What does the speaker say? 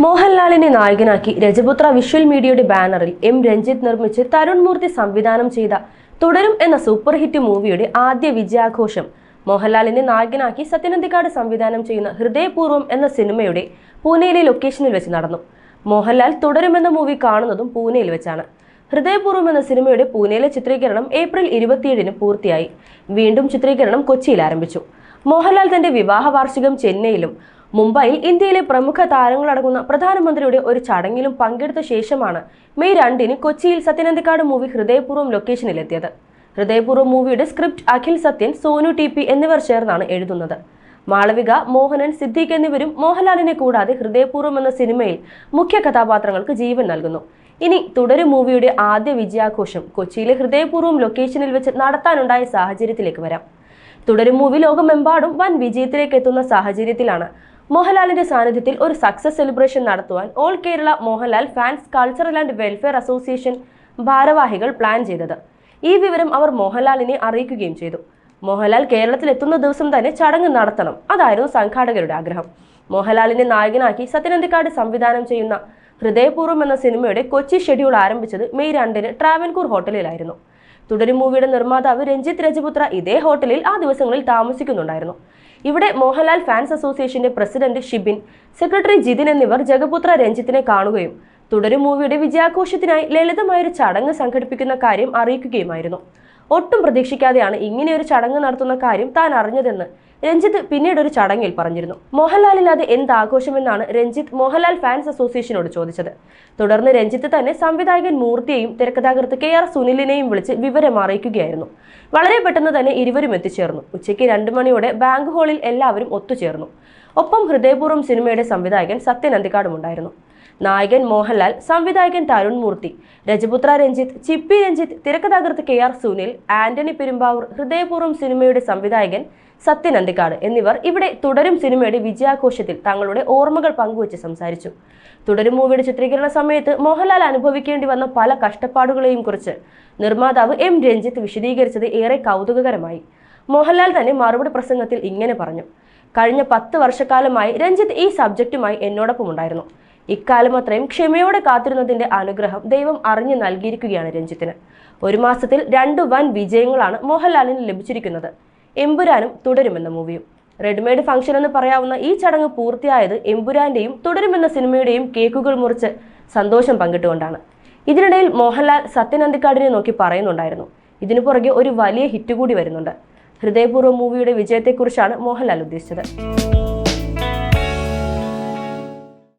മോഹൻലാലിനെ നായകനാക്കി രജപുത്ര വിഷ്വൽ മീഡിയയുടെ ബാനറിൽ എം രഞ്ജിത്ത് നിർമ്മിച്ച് തരുൺ മൂർത്തി സംവിധാനം ചെയ്ത തുടരും എന്ന സൂപ്പർ ഹിറ്റ് മൂവിയുടെ ആദ്യ വിജയാഘോഷം മോഹൻലാലിനെ നായകനാക്കി സത്യനന്ദിക്കാട് സംവിധാനം ചെയ്യുന്ന ഹൃദയപൂർവ്വം എന്ന സിനിമയുടെ പൂനെയിലെ ലൊക്കേഷനിൽ വെച്ച് നടന്നു. മോഹൻലാൽ തുടരും എന്ന മൂവി കാണുന്നതും പൂനെയിൽ വെച്ചാണ്. ഹൃദയപൂർവ്വം എന്ന സിനിമയുടെ പൂനെയിലെ ചിത്രീകരണം ഏപ്രിൽ 27-ന് പൂർത്തിയായി. വീണ്ടും ചിത്രീകരണം കൊച്ചിയിൽ ആരംഭിച്ചു. മോഹൻലാൽ തന്റെ വിവാഹ വാർഷികം ചെന്നൈയിലും മുംബൈയിൽ ഇന്ത്യയിലെ പ്രമുഖ താരങ്ങളടങ്ങുന്ന പ്രധാനമന്ത്രിയുടെ ഒരു ചടങ്ങിലും പങ്കെടുത്ത ശേഷമാണ് മെയ് 2-ന് കൊച്ചിയിൽ സത്യനന്ദിക്കാട് മൂവി ഹൃദയപൂർവ്വം ലൊക്കേഷനിലെത്തിയത്. ഹൃദയപൂർവ്വം മൂവിയുടെ സ്ക്രിപ്റ്റ് അഖിൽ സത്യൻ, സോനു TP എന്നിവർ ചേർന്നാണ് എഴുതുന്നത്. മാളവിക, മോഹനൻ, സിദ്ദീഖ് എന്നിവരും മോഹൻലാലിനെ കൂടാതെ ഹൃദയപൂർവ്വം എന്ന സിനിമയിൽ മുഖ്യ കഥാപാത്രങ്ങൾക്ക് ജീവൻ നൽകുന്നു. ഇനി തുടരും മൂവിയുടെ ആദ്യ വിജയാഘോഷം കൊച്ചിയിലെ ഹൃദയപൂർവ്വം ലൊക്കേഷനിൽ വെച്ച് നടത്താനുണ്ടായ സാഹചര്യത്തിലേക്ക് വരാം. തുടരും മൂവി ലോകമെമ്പാടും വൻ വിജയത്തിലേക്ക് എത്തുന്ന സാഹചര്യത്തിലാണ് മോഹൻലാലിന്റെ സാന്നിധ്യത്തിൽ ഒരു സക്സസ് സെലിബ്രേഷൻ നടത്തുവാൻ all Kerala Mohanlal fans cultural and welfare association ഭാരവാഹികൾ പ്ലാൻ ചെയ്തത്. ഈ വിവരം അവർ മോഹൻലാലിനെ അറിയിക്കുകയും ചെയ്തു. മോഹൻലാൽ കേരളത്തിൽ എത്തുന്ന ദിവസം തന്നെ ചടങ്ങ് നടത്തണം, അതായിരുന്നു സംഘാടകരുടെ ആഗ്രഹം. മോഹൻലാലിനെ നായകനാക്കി സത്യനന്ദിക്കാട് സംവിധാനം ചെയ്യുന്ന ഹൃദയപൂർവ്വം എന്ന സിനിമയുടെ കൊച്ചി ഷെഡ്യൂൾ ആരംഭിച്ചത് മെയ് 2-ന് ട്രാവൻകൂർ ഹോട്ടലിലായിരുന്നു. തുടരും മൂവിയുടെ നിർമ്മാതാവ് രഞ്ജിത്ത് രജപുത്ര ഇതേ ഹോട്ടലിൽ ആ ദിവസങ്ങളിൽ താമസിക്കുന്നുണ്ടായിരുന്നു. ഇവിടെ മോഹൻലാൽ ഫാൻസ് അസോസിയേഷന്റെ പ്രസിഡന്റ് ഷിബിൻ, സെക്രട്ടറി ജിതിൻ എന്നിവർ ജഗപുത്ര രഞ്ജിത്തിനെ കാണുകയും തുടരും മൂവിയുടെ വിജയാഘോഷത്തിനായി ലളിതമായൊരു ചടങ്ങ് സംഘടിപ്പിക്കുന്ന കാര്യം അറിയിക്കുകയുമായിരുന്നു. ഒട്ടും പ്രതീക്ഷിക്കാതെയാണ് ഇങ്ങനെയൊരു ചടങ്ങ് നടത്തുന്ന കാര്യം താൻ അറിഞ്ഞതെന്ന് രഞ്ജിത്ത് പിന്നീട് ഒരു ചടങ്ങിൽ പറഞ്ഞിരുന്നു. മോഹൻലാലില്ലാതെ എന്താഘോഷമെന്നാണ് രഞ്ജിത്ത് മോഹൻലാൽ ഫാൻസ് അസോസിയേഷനോട് ചോദിച്ചത്. തുടർന്ന് രഞ്ജിത്ത് തന്നെ സംവിധായകൻ മൂർത്തിയെയും തിരക്കഥാകൃത്ത് KR സുനിലിനെയും വിളിച്ച് വിവരം അറിയിക്കുകയായിരുന്നു. വളരെ പെട്ടെന്ന് തന്നെ ഇരുവരും എത്തിച്ചേർന്നു. ഉച്ചയ്ക്ക് 2 മണിയോടെ ബാങ്ക് ഹാളിൽ എല്ലാവരും ഒത്തുചേർന്നു. ഒപ്പം ഹൃദയപൂർവ്വം സിനിമയുടെ സംവിധായകൻ സത്യനന്ദിക്കാടും ഉണ്ടായിരുന്നു. നായകൻ മോഹൻലാൽ, സംവിധായകൻ തരുൺ മൂർത്തി, രജപുത്ര രഞ്ജിത്ത്, ചിപ്പി രഞ്ജിത്ത്, തിരക്കഥാകൃത്ത് KR സുനിൽ, ആന്റണി പെരുമ്പാവൂർ, ഹൃദയപൂർവ്വം സിനിമയുടെ സംവിധായകൻ സത്യനന്ദിക്കാട് എന്നിവർ ഇവിടെ തുടരും സിനിമയുടെ വിജയാഘോഷത്തിൽ തങ്ങളുടെ ഓർമ്മകൾ പങ്കുവച്ച് സംസാരിച്ചു. തുടരും മൂവിയുടെ ചിത്രീകരണ സമയത്ത് മോഹൻലാൽ അനുഭവിക്കേണ്ടി വന്ന പല കഷ്ടപ്പാടുകളെയും കുറിച്ച് നിർമ്മാതാവ് എം രഞ്ജിത്ത് വിശദീകരിച്ചത് ഏറെ കൗതുകകരമായി. മോഹൻലാൽ തന്നെ മറുപടി പ്രസംഗത്തിൽ ഇങ്ങനെ പറഞ്ഞു: കഴിഞ്ഞ 10 വർഷക്കാലമായി രഞ്ജിത്ത് ഈ സബ്ജക്റ്റുമായി എന്നോടൊപ്പം ഉണ്ടായിരുന്നു. ഇക്കാലം അത്രയും ക്ഷമയോടെ കാത്തിരുന്നതിന്റെ അനുഗ്രഹം ദൈവം അറിഞ്ഞു നൽകിയിരിക്കുകയാണ് രഞ്ജിത്തിന്. 1 മാസത്തിൽ 2 വൻ വിജയങ്ങളാണ് മോഹൻലാലിന് ലഭിച്ചിരിക്കുന്നത്: എമ്പുരാനും തുടരുമെന്ന മൂവിയും. റെഡിമെയ്ഡ് ഫംഗ്ഷൻ എന്ന് പറയാവുന്ന ഈ ചടങ്ങ് പൂർത്തിയായത് എമ്പുരാന്റെയും തുടരുമെന്ന സിനിമയുടെയും കേക്കുകൾ മുറിച്ച് സന്തോഷം പങ്കിട്ടുകൊണ്ടാണ്. ഇതിനിടയിൽ മോഹൻലാൽ സത്യനന്ദിക്കാടിനെ നോക്കി പറയുന്നുണ്ടായിരുന്നു, ഇതിനു പുറകെ ഒരു വലിയ ഹിറ്റ് കൂടി വരുന്നുണ്ട്. ഹൃദയപൂർവ്വം മൂവിയുടെ വിജയത്തെക്കുറിച്ചാണ് മോഹൻലാൽ ഉദ്ദേശിച്ചത്.